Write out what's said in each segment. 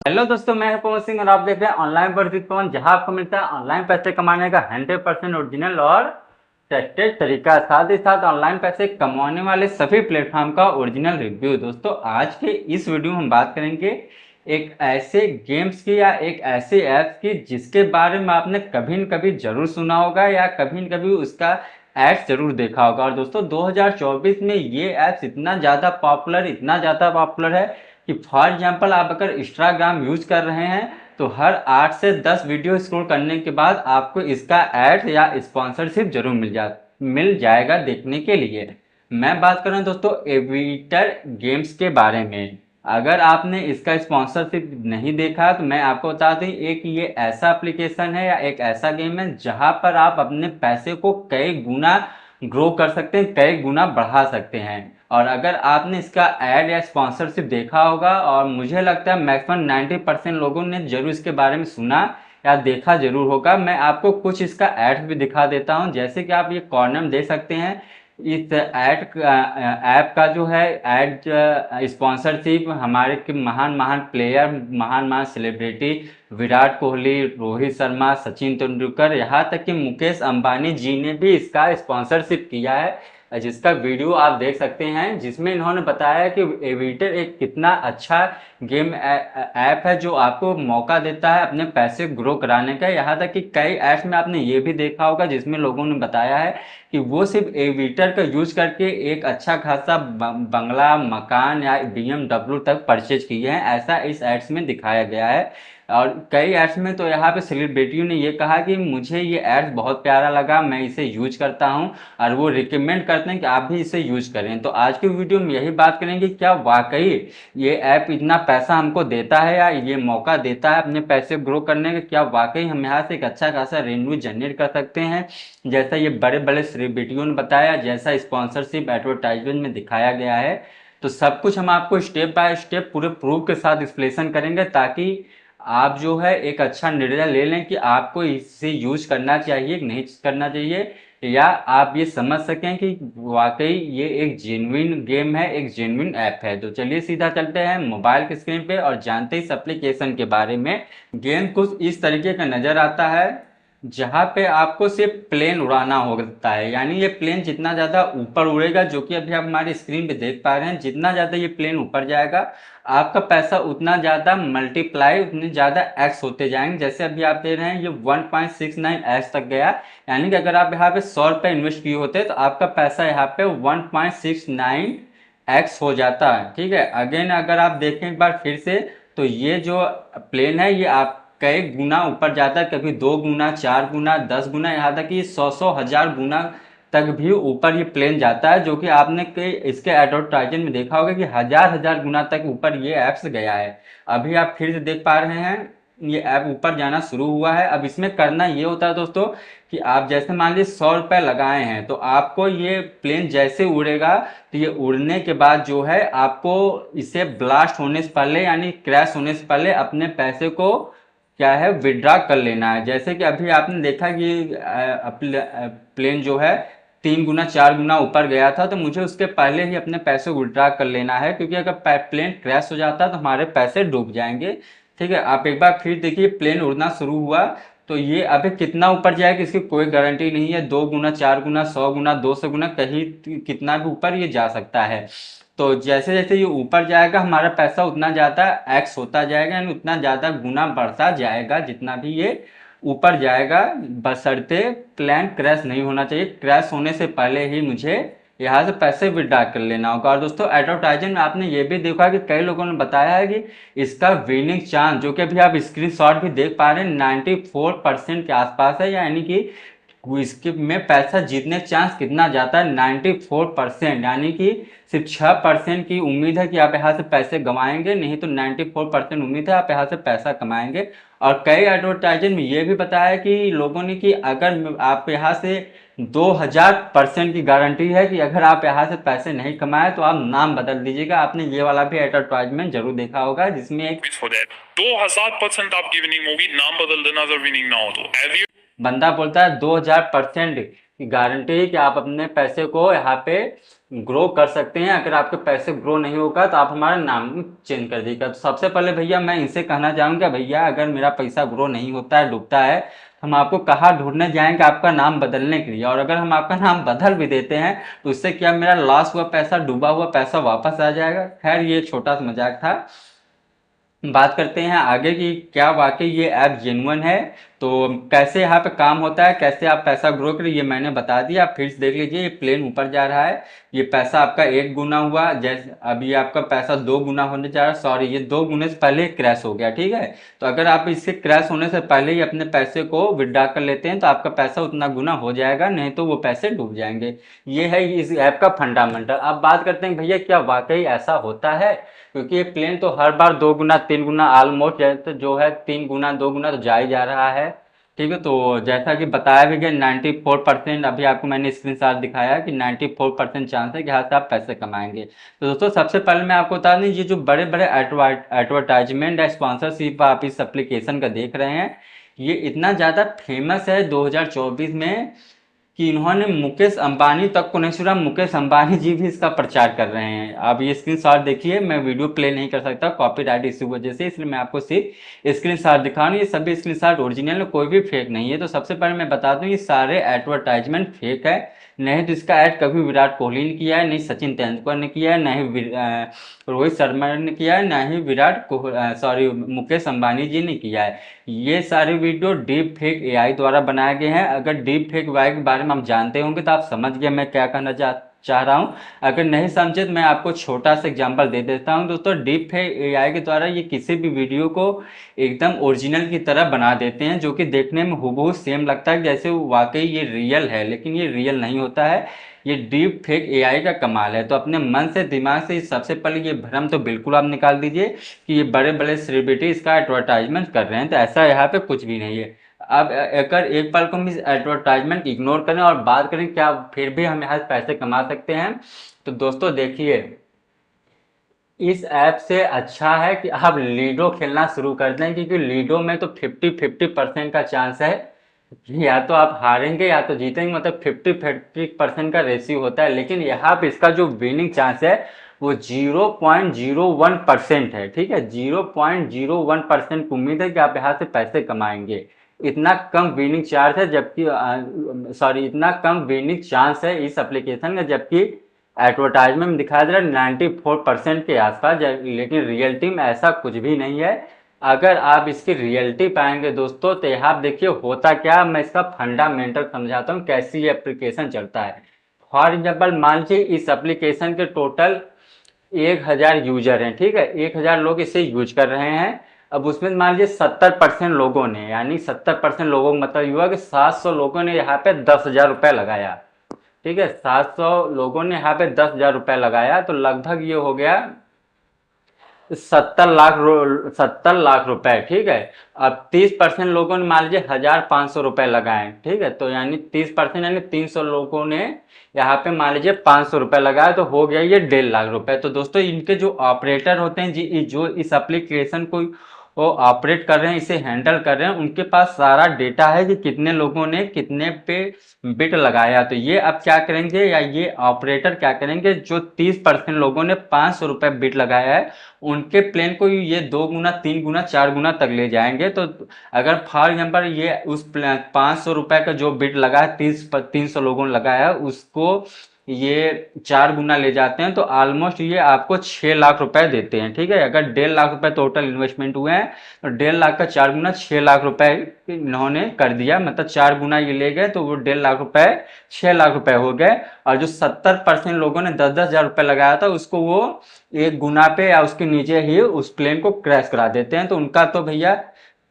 Hello दोस्तों, मैं हूं पवन सिंह और आप देख रहे हैं ऑनलाइन पर विद पवन, जहां आपको मिलता है ऑनलाइन पैसे कमाने का 100% ओरिजिनल और ट्रस्टेड तरीका, साथ ही साथ ऑनलाइन पैसे कमाने वाले सभी प्लेटफॉर्म का ओरिजिनल रिव्यू। दोस्तों, आज के इस वीडियो में हम बात करेंगे एक ऐसे गेम्स की या एक ऐसे ऐप्स की जिसके बारे में आपने कभी न कभी जरूर सुना होगा या कभी न कभी उसका एड्स जरूर देखा होगा। और दोस्तों, 2024 में ये ऐप्स इतना ज़्यादा पॉपुलर है कि फॉर एग्जाम्पल आप अगर इंस्टाग्राम यूज कर रहे हैं तो हर 8 से 10 वीडियो स्क्रॉल करने के बाद आपको इसका एड या स्पॉन्सरशिप जरूर मिल जाएगा देखने के लिए। मैं बात कर रहा हूँ दोस्तों एविटर गेम्स के बारे में। अगर आपने इसका स्पॉन्सरशिप नहीं देखा तो मैं आपको बता दूं, एक ये ऐसा एप्लीकेशन है या एक ऐसा गेम है जहां पर आप अपने पैसे को कई गुना ग्रो कर सकते हैं, कई गुना बढ़ा सकते हैं। और अगर आपने इसका एड या स्पॉन्सरशिप देखा होगा, और मुझे लगता है मैक्सिमम 90% लोगों ने जरूर इसके बारे में सुना या देखा जरूर होगा। मैं आपको कुछ इसका एड भी दिखा देता हूं। जैसे कि आप ये कॉर्नर में देख सकते हैं, इस ऐप का जो है एड स्पॉन्सरशिप हमारे के महान महान प्लेयर, महान महान सेलिब्रिटी विराट कोहली, रोहित शर्मा, सचिन तेंदुलकर, यहाँ तक कि मुकेश अंबानी जी ने भी इसका स्पॉन्सरशिप किया है, जिसका वीडियो आप देख सकते हैं, जिसमें इन्होंने बताया कि एविटर एक कितना अच्छा गेम ऐप है जो आपको मौका देता है अपने पैसे ग्रो कराने का। यहाँ तक कि कई ऐप्स में आपने ये भी देखा होगा जिसमें लोगों ने बताया है कि वो सिर्फ एविटर का यूज करके एक अच्छा खासा बंगला, मकान या BMW तक परचेज किए हैं, ऐसा इस एड्स में दिखाया गया है। और कई एड्स में तो यहाँ पे सेलिब्रिटियों ने ये कहा कि मुझे ये एड्स बहुत प्यारा लगा, मैं इसे यूज करता हूँ, और वो रिकमेंड करते हैं कि आप भी इसे यूज करें। तो आज की वीडियो में यही बात करेंगे, क्या वाकई ये ऐप इतना पैसा हमको देता है या ये मौका देता है अपने पैसे ग्रो करने का? क्या वाकई हम यहाँ से एक अच्छा खासा रेवेन्यू जनरेट कर सकते हैं जैसा ये बड़े बड़े सेलिब्रिटियों ने बताया, जैसा स्पॉन्सरशिप एडवर्टाइजमेंट में दिखाया गया है? तो सब कुछ हम आपको स्टेप बाय स्टेप पूरे प्रूफ के साथ एक्सप्लेनेशन करेंगे, ताकि आप जो है एक अच्छा निर्णय ले लें कि आपको इसे यूज करना चाहिए कि नहीं करना चाहिए, या आप ये समझ सकें कि वाकई ये एक जेन्युइन गेम है, एक जेन्युइन ऐप है। तो चलिए सीधा चलते हैं मोबाइल की स्क्रीन पे और जानते हैं इस एप्लीकेशन के बारे में। गेम कुछ इस तरीके का नजर आता है, जहाँ पे आपको सिर्फ प्लेन उड़ाना होता है। यानी ये प्लेन जितना ज़्यादा ऊपर उड़ेगा, जो कि अभी आप हमारी स्क्रीन पे देख पा रहे हैं, जितना ज़्यादा ये प्लेन ऊपर जाएगा आपका पैसा उतना ज़्यादा मल्टीप्लाई, उतने ज़्यादा एक्स होते जाएंगे। जैसे अभी आप दे रहे हैं ये 1.69x तक गया। यानी कि अगर आप यहाँ पे 100 रुपये इन्वेस्ट किए होते तो आपका पैसा यहाँ पे 1.69x हो जाता है। ठीक है, अगेन अगर आप देखें एक बार फिर से, तो ये जो प्लेन है ये आप कई गुना ऊपर जाता है, कभी 2 गुना, 4 गुना, 10 गुना, यहाँ तक कि 100 हजार गुना तक भी ऊपर ये प्लेन जाता है, जो कि आपने इसके एडवर्टाइजमेंट में देखा होगा कि हजार गुना तक ऊपर ये ऐप्स गया है। अभी आप फिर से देख पा रहे हैं ये ऐप ऊपर जाना शुरू हुआ है। अब इसमें करना ये होता है दोस्तों कि आप जैसे मान लीजिए 100 रुपये लगाए हैं, तो आपको ये प्लेन जैसे उड़ेगा तो ये उड़ने के बाद जो है आपको इसे ब्लास्ट होने से पहले यानी क्रैश होने से पहले अपने पैसे को क्या है विड्रॉ कर लेना है। जैसे कि अभी आपने देखा कि प्लेन जो है 3 गुना 4 गुना ऊपर गया था, तो मुझे उसके पहले ही अपने पैसे विड्रॉ कर लेना है, क्योंकि अगर प्लेन क्रैश हो जाता है तो हमारे पैसे डूब जाएंगे। ठीक है, आप एक बार फिर देखिए प्लेन उड़ना शुरू हुआ, तो ये अभी कितना ऊपर जाएगा इसकी कोई गारंटी नहीं है। 2 गुना, 4 गुना, 100 गुना, 200 गुना, कहीं कितना भी ऊपर ये जा सकता है। तो जैसे जैसे ये ऊपर जाएगा हमारा पैसा उतना ज़्यादा एक्स होता जाएगा, यानी उतना ज़्यादा गुना बढ़ता जाएगा जितना भी ये ऊपर जाएगा, बशर्ते प्लान क्रैश नहीं होना चाहिए। क्रैश होने से पहले ही मुझे यहाँ से पैसे विड्रॉ कर लेना होगा। और दोस्तों, एडवर्टाइजमेंट में आपने ये भी देखा कि कई लोगों ने बताया है कि इसका विनिंग चांस, जो कि अभी आप स्क्रीनशॉट भी देख पा रहे हैं, 94% के आसपास है। यानी कि इसके में पैसा जीतने का चांस कितना जाता है, 94%। यानी कि सिर्फ 6% की उम्मीद है कि आप यहाँ से पैसे कमाएंगे, नहीं तो 94% उम्मीद है आप यहाँ से पैसा कमाएंगे। और कई एडवर्टाइजर में ये भी बताया कि लोगों ने कि अगर आप यहाँ से 2000% की गारंटी है कि अगर आप यहाँ से पैसे नहीं कमाए तो आप नाम बदल दीजिएगा। आपने ये वाला भी एडवर्टाइजमेंट जरूर देखा होगा, जिसमें एक 2000% आपकी विनिंग होगी, नाम बदल देना अगर विनिंग ना हो तो। बंदा बोलता है 2000% की गारंटी है कि आप अपने पैसे को यहाँ पे ग्रो कर सकते हैं। अगर आपके पैसे ग्रो नहीं होगा तो आप हमारा नाम चेंज कर दीजिएगा। तो सबसे पहले भैया मैं इनसे कहना चाहूँगा, भैया अगर मेरा पैसा ग्रो नहीं होता है, डूबता है, हम आपको कहाँ ढूंढने जाएंगे आपका नाम बदलने के लिए। और अगर हम आपका नाम बदल भी देते हैं तो उससे क्या मेरा लॉस हुआ पैसा, डूबा हुआ पैसा वापस आ जाएगा। खैर ये छोटा सा मजाक था। बात करते हैं आगे की, क्या वाकई ये ऐप जेन्युइन है। तो कैसे यहाँ पे काम होता है, कैसे आप पैसा ग्रो करें, ये मैंने बता दिया। आप फिर से देख लीजिए, ये प्लेन ऊपर जा रहा है, ये पैसा आपका 1 गुना हुआ। जैसे अभी आपका पैसा 2 गुना होने जा रहा है, सॉरी ये 2 गुने से पहले क्रैश हो गया, ठीक है। तो अगर आप इसके क्रैश होने से पहले ही अपने पैसे को विड्रॉ कर लेते हैं तो आपका पैसा उतना गुना हो जाएगा, नहीं तो वो पैसे डूब जाएंगे। ये है इस ऐप का फंडामेंटल। अब बात करते हैं भैया क्या वाकई ऐसा होता है, क्योंकि ये प्लेन तो हर बार 2 गुना 3 गुना ऑलमोस्ट, जैसे जो है 3 गुना 2 गुना तो जा ही जा रहा है, ठीक है। तो जैसा कि बताया भी गया 94%, अभी आपको मैंने स्क्रीनशॉट दिखाया कि 94% चांस है कि यहाँ से आप पैसे कमाएंगे। तो दोस्तों सबसे पहले मैं आपको बता दूं, ये जो बड़े बड़े एडवर्टाइजमेंट या स्पॉन्सरशिप आप इस एप्लीकेशन का देख रहे हैं, ये इतना ज़्यादा फेमस है 2024 में कि इन्होंने मुकेश अंबानी तक को नहीं सुना, मुकेश अंबानी जी भी इसका प्रचार कर रहे हैं। आप ये स्क्रीनशॉट देखिए, मैं वीडियो प्ले नहीं कर सकता कॉपीराइट इश्यू वजह से, इसलिए मैं आपको सिर्फ स्क्रीनशॉट दिखा रहा हूँ। ये सभी स्क्रीनशॉट ओरिजिनल है, कोई भी फेक नहीं है। तो सबसे पहले मैं बता दूं ये सारे एडवर्टाइजमेंट फेक है। नहीं तो इसका ऐड कभी विराट कोहली ने किया है, नहीं सचिन तेंदुलकर ने किया है, ना ही रोहित शर्मा ने किया है, ना ही विराट कोहली सॉरी मुकेश अंबानी जी ने किया है। ये सारे वीडियो डीप फेक एआई द्वारा बनाए गए हैं। अगर डीप फेक एआई के बारे में हम जानते होंगे तो आप समझ गए मैं क्या कहना चाह रहा हूँ। अगर नहीं समझे तो मैं आपको छोटा सा एग्जांपल दे देता हूँ। दोस्तों डीप फेक एआई के द्वारा ये किसी भी वीडियो को एकदम ओरिजिनल की तरह बना देते हैं, जो कि देखने में हूबहू सेम लगता है जैसे वाकई ये रियल है, लेकिन ये रियल नहीं होता है। ये डीप फेक एआई का कमाल है। तो अपने मन से दिमाग से सबसे पहले ये भ्रम तो बिल्कुल आप निकाल दीजिए कि ये बड़े बड़े सेलिब्रिटी इसका एडवर्टाइजमेंट कर रहे हैं, तो ऐसा यहाँ पे कुछ भी नहीं है। अब अगर एक पल को हम इस एडवर्टाइजमेंट इग्नोर करें और बात करें क्या फिर भी हम यहाँ से पैसे कमा सकते हैं, तो दोस्तों देखिए, इस ऐप से अच्छा है कि आप लीडो खेलना शुरू कर दें, क्योंकि लीडो में तो 50-50% का चांस है कि या तो आप हारेंगे या तो जीतेंगे, मतलब 50-50% का रेशियो होता है। लेकिन यहाँ पे इसका जो विनिंग चांस है वो 0.01% है, ठीक है। 0.01% उम्मीद है कि आप यहाँ से पैसे कमाएंगे। इतना कम विनिंग चार्ज है, जबकि सॉरी इतना कम विनिंग चांस है इस एप्लीकेशन का, जबकि एडवर्टाइजमेंट में दिखाया जा रहा है 94% के आसपास, लेकिन रियलिटी में ऐसा कुछ भी नहीं है। अगर आप इसकी रियलिटी पाएंगे दोस्तों तो यहाँ देखिए होता क्या, मैं इसका फंडामेंटल समझाता हूँ कैसी ये एप्लीकेशन चलता है। फॉर एग्जाम्पल मान लीजिए इस एप्लीकेशन के टोटल 1000 यूजर हैं, ठीक है, 1000 लोग इसे यूज कर रहे हैं। अब उसमें मान लीजिए 70% लोगों ने, यानी 70% लोगों का मतलब हुआ कि 700 लोगों ने यहाँ पे 10,000 रुपये लगाया, ठीक है। 700 लोगों ने यहाँ पे 10,000 रुपये लगाया, तो लगभग ये हो गया 70 लाख रुपए, ठीक है। अब 30% लोगों ने मान लीजिए 1,500 रुपये लगाए, ठीक है। तो यानी 30% यानी 300 लोगों ने यहाँ पे मान लीजिए 500 रुपये लगाया, तो हो गया ये 1.5 लाख रुपए। तो दोस्तों इनके जो ऑपरेटर होते हैं जी, जो इस एप्लीकेशन को वो ऑपरेट कर रहे हैं, इसे हैंडल कर रहे हैं, उनके पास सारा डेटा है कि कितने लोगों ने कितने पे बिट लगाया। तो ये अब क्या करेंगे, या ये ऑपरेटर क्या करेंगे, जो 30% लोगों ने 500 रुपये बिट लगाया है उनके प्लेन को ये 2 गुना 3 गुना 4 गुना तक ले जाएंगे। तो अगर फॉर एग्जाम्पल ये उस 500 रुपये का जो बिट लगा है 300 लोगों ने लगाया है, उसको ये 4 गुना ले जाते हैं तो ऑलमोस्ट ये आपको 6 लाख रुपए देते हैं, ठीक है। अगर 1.5 लाख रुपए टोटल इन्वेस्टमेंट हुए हैं तो 1.5 लाख का 4 गुना 6 लाख रुपए इन्होंने कर दिया, मतलब 4 गुना ये ले गए तो वो 1.5 लाख रुपए 6 लाख रुपए हो गए। और जो 70% लोगों ने 10-10 हजार रुपये लगाया था उसको वो 1 गुना पे या उसके नीचे ही उस प्लेन को क्रैश करा देते हैं। तो उनका तो भैया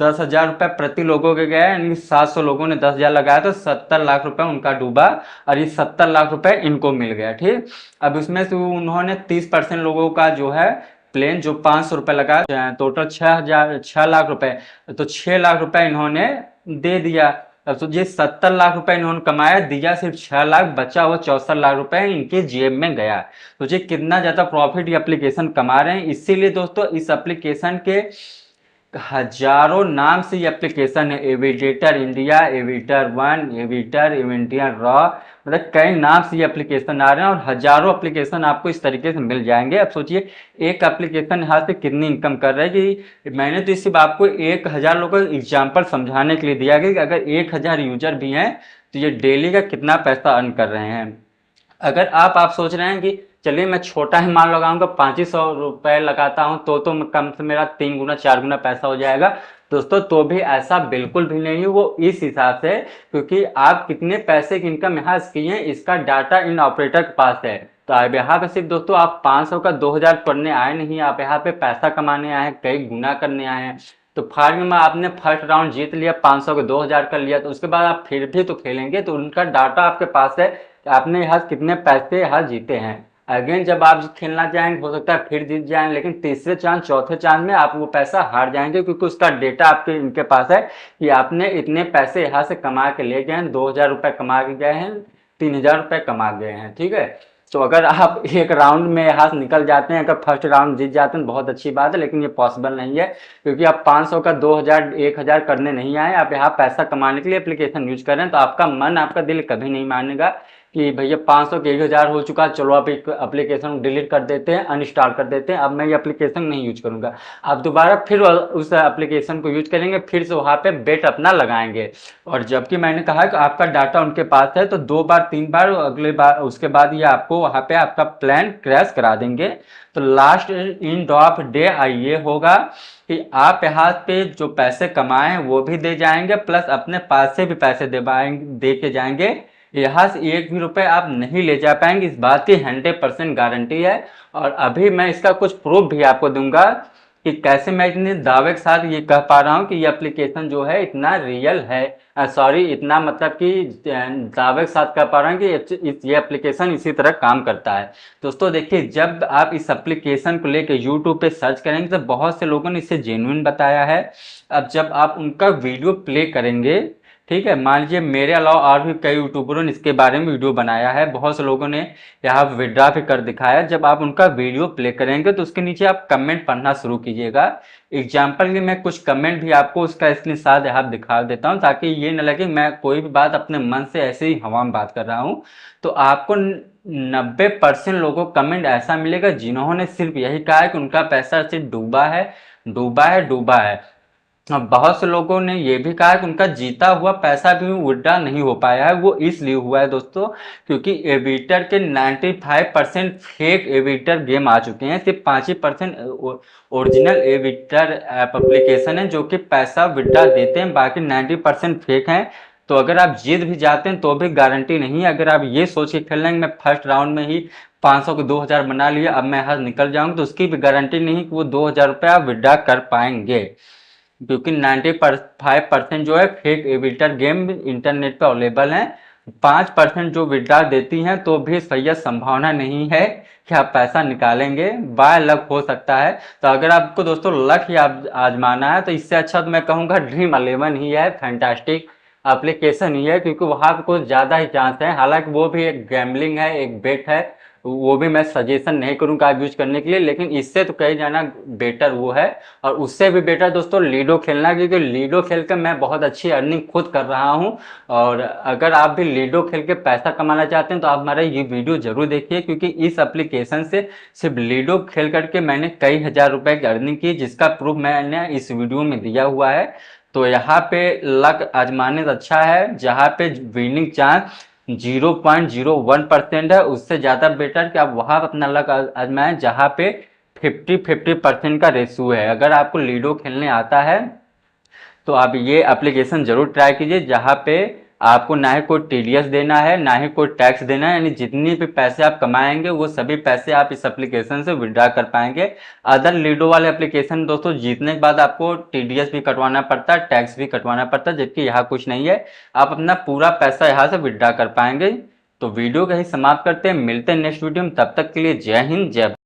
10,000 रुपये प्रति लोगों के गए, यानी 700 लोगों ने 10,000 लगाया तो 70 लाख रुपए उनका डूबा, और ये 70 लाख रुपए इनको मिल गया, ठीक। अब उसमें से उन्होंने 30% लोगों का जो है प्लेन जो 500 रुपये लगाया, टोटल 6 लाख रुपए, तो 6 लाख रुपए इन्होंने दे दिया। अब तो ये 70 लाख रुपए इन्होंने कमाया, दिया सिर्फ 6 लाख, बचा हुआ 64 लाख रुपए इनके जेब में गया। तो ये कितना ज्यादा प्रॉफिट ये एप्लीकेशन कमा रहे हैं। इसीलिए दोस्तों इस एप्लीकेशन के हजारों नाम से ये एप्लीकेशन है, एविडेटर इंडिया, एविटर वन, एविटर, एविटियन रॉ, मतलब कई नाम से ये एप्लीकेशन आ रहे हैं और हजारों एप्लीकेशन आपको इस तरीके से मिल जाएंगे। अब सोचिए एक एप्लीकेशन यहाँ से कितनी इनकम कर रहा है कि मैंने तो सिर्फ आपको 1000 लोगों को एग्जाम्पल समझाने के लिए दिया गया कि अगर 1000 यूजर भी हैं तो ये डेली का कितना पैसा अर्न कर रहे हैं। अगर आप सोच रहे हैं कि चलिए मैं छोटा ही मान लगाऊंगा 500 रुपये लगाता हूँ तो कम से मेरा 3 गुना 4 गुना पैसा हो जाएगा, दोस्तों तो भी ऐसा बिल्कुल भी नहीं है। वो इस हिसाब से क्योंकि आप कितने पैसे की इनकम यहाँ किए हैं इसका डाटा इन ऑपरेटर के पास है। तो आप यहाँ पे सिर्फ दोस्तों आप 500 का 2000 करने आए नहीं, आप यहाँ पे पैसा कमाने आए हैं, कई गुना करने आए हैं। तो फार्म में आपने फर्स्ट राउंड जीत लिया, 500 का 2000 कर लिया, तो उसके बाद आप फिर भी तो खेलेंगे, तो उनका डाटा आपके पास है कि आपने यहाँ कितने पैसे यहाँ जीते हैं। अगेन जब आप खेलना चाहेंगे हो सकता है फिर जीत जाएं, लेकिन तीसरे चांद चौथे चांद में आप वो पैसा हार जाएंगे क्योंकि उसका डेटा आपके इनके पास है कि आपने इतने पैसे यहाँ से कमा के ले गए हैं, 2000 रुपये कमा के गए हैं, 3000 रुपये कमा गए हैं, ठीक है। तो अगर आप एक राउंड में यहाँ से निकल जाते हैं, अगर फर्स्ट राउंड जीत जाते हैं बहुत अच्छी बात है, लेकिन ये पॉसिबल नहीं है क्योंकि आप 500 का 2000 1000 करने नहीं आए, आप यहाँ पैसा कमाने के लिए एप्लीकेशन यूज कर रहे हैं। तो आपका मन आपका दिल कभी नहीं मानेगा कि भैया 500 के 1000 हो चुका, चलो आप एक एप्लीकेशन डिलीट कर देते हैं, अनइंस्टॉल कर देते हैं, अब मैं ये एप्लीकेशन नहीं यूज करूंगा। आप दोबारा फिर उस एप्लीकेशन को यूज करेंगे, फिर से वहाँ पे बेट अपना लगाएंगे। और जबकि मैंने कहा कि आपका डाटा उनके पास है तो 2 बार 3 बार अगले बार उसके बाद ये आपको वहाँ पे आपका प्लान क्रैश करा देंगे। तो लास्ट एंड ऑफ डे ये होगा कि आप यहाँ पे जो पैसे कमाए हैं वो भी दे जाएंगे, प्लस अपने पास से भी पैसे दे के जाएंगे। यहाँ से एक भी रुपए आप नहीं ले जा पाएंगे, इस बात की 100% गारंटी है। और अभी मैं इसका कुछ प्रूफ भी आपको दूंगा कि कैसे मैं इतने दावे के साथ ये कह पा रहा हूँ कि ये एप्लीकेशन जो है इतना रियल है, सॉरी इतना मतलब कि दावे के साथ कह पा रहा हूँ कि ये एप्लीकेशन इसी तरह काम करता है। दोस्तों देखिए जब आप इस एप्लीकेशन को लेकर यूट्यूब पे सर्च करेंगे तो बहुत से लोगों ने इसे जेन्युइन बताया है। अब जब आप उनका वीडियो प्ले करेंगे, ठीक है, मान लीजिए मेरे अलावा और भी कई यूट्यूबरों ने इसके बारे में वीडियो बनाया है, बहुत से लोगों ने यहाँ विड्रा भी कर दिखाया। जब आप उनका वीडियो प्ले करेंगे तो उसके नीचे आप कमेंट पढ़ना शुरू कीजिएगा। एग्जाम्पल के मैं कुछ कमेंट भी आपको उसका स्क्रीनशॉट यहाँ दिखा देता हूँ ताकि ये न लगे मैं कोई भी बात अपने मन से ऐसे ही हवा में बात कर रहा हूँ। तो आपको 90% लोगों को कमेंट ऐसा मिलेगा जिन्होंने सिर्फ यही कहा है कि उनका पैसा सिर्फ डूबा है, डूबा है, डूबा है। बहुत से लोगों ने ये भी कहा कि उनका जीता हुआ पैसा भी विड्रॉ नहीं हो पाया है। वो इसलिए हुआ है दोस्तों क्योंकि एविटर के 95% फेक एविटर गेम आ चुके हैं, सिर्फ 5% ओरिजिनल एविटर ऐप एप्लीकेशन है जो कि पैसा विड्रॉ देते हैं, बाकी 90% फेक हैं। तो अगर आप जीत भी जाते हैं तो भी गारंटी नहीं है। अगर आप ये सोच के खेल रहे हैं मैं फर्स्ट राउंड में ही 500 को 2000 बना लिया अब मैं यहाँ निकल जाऊंगा, तो उसकी भी गारंटी नहीं कि वो 2000 रुपये आप विड्रॉ कर पाएंगे क्योंकि 95% जो है फेक एविटर गेम इंटरनेट पे अवेलेबल हैं। 5% जो विड्रॉ देती हैं तो भी सही संभावना नहीं है कि आप पैसा निकालेंगे, बाय लक हो सकता है। तो अगर आपको दोस्तों लक ही आजमाना है तो इससे अच्छा तो मैं कहूँगा ड्रीम 11 ही है, फैंटास्टिक एप्लीकेशन ही है क्योंकि वहाँ पे कुछ ज़्यादा ही चांस है। हालांकि वो भी एक गैम्बलिंग है, एक बेट है, वो भी मैं सजेशन नहीं करूँगा आप यूज करने के लिए, लेकिन इससे तो कहीं जाना बेटर वो है। और उससे भी बेटर दोस्तों लीडो खेलना, क्योंकि लीडो खेल कर मैं बहुत अच्छी अर्निंग खुद कर रहा हूँ। और अगर आप भी लीडो खेल के पैसा कमाना चाहते हैं तो आप हमारा ये वीडियो जरूर देखिए क्योंकि इस एप्लीकेशन से सिर्फ लीडो खेल करके मैंने कई हजार रुपए की अर्निंग की जिसका प्रूफ मैंने इस वीडियो में दिया हुआ है। तो यहाँ पे लक आजमाने से अच्छा है जहाँ पे विनिंग चांस 0.01% है, उससे ज़्यादा बेटर कि आप वहाँ अपना लक आजमाएं जहाँ पे 50-50% का रेशियो है। अगर आपको लीडो खेलने आता है तो आप ये एप्लीकेशन जरूर ट्राई कीजिए जहाँ पे आपको ना ही कोई टीडीएस देना है ना ही कोई टैक्स देना है, यानी जितनी भी पैसे आप कमाएंगे वो सभी पैसे आप इस एप्लीकेशन से विड्रॉ कर पाएंगे। अदर लीडो वाले एप्लीकेशन दोस्तों जीतने के बाद आपको टीडीएस भी कटवाना पड़ता है, टैक्स भी कटवाना पड़ता है, जबकि यहाँ कुछ नहीं है, आप अपना पूरा पैसा यहाँ से विड्रॉ कर पाएंगे। तो वीडियो को ही समाप्त करते हैं, मिलते हैं नेक्स्ट वीडियो में, तब तक के लिए जय हिंद जय भारत।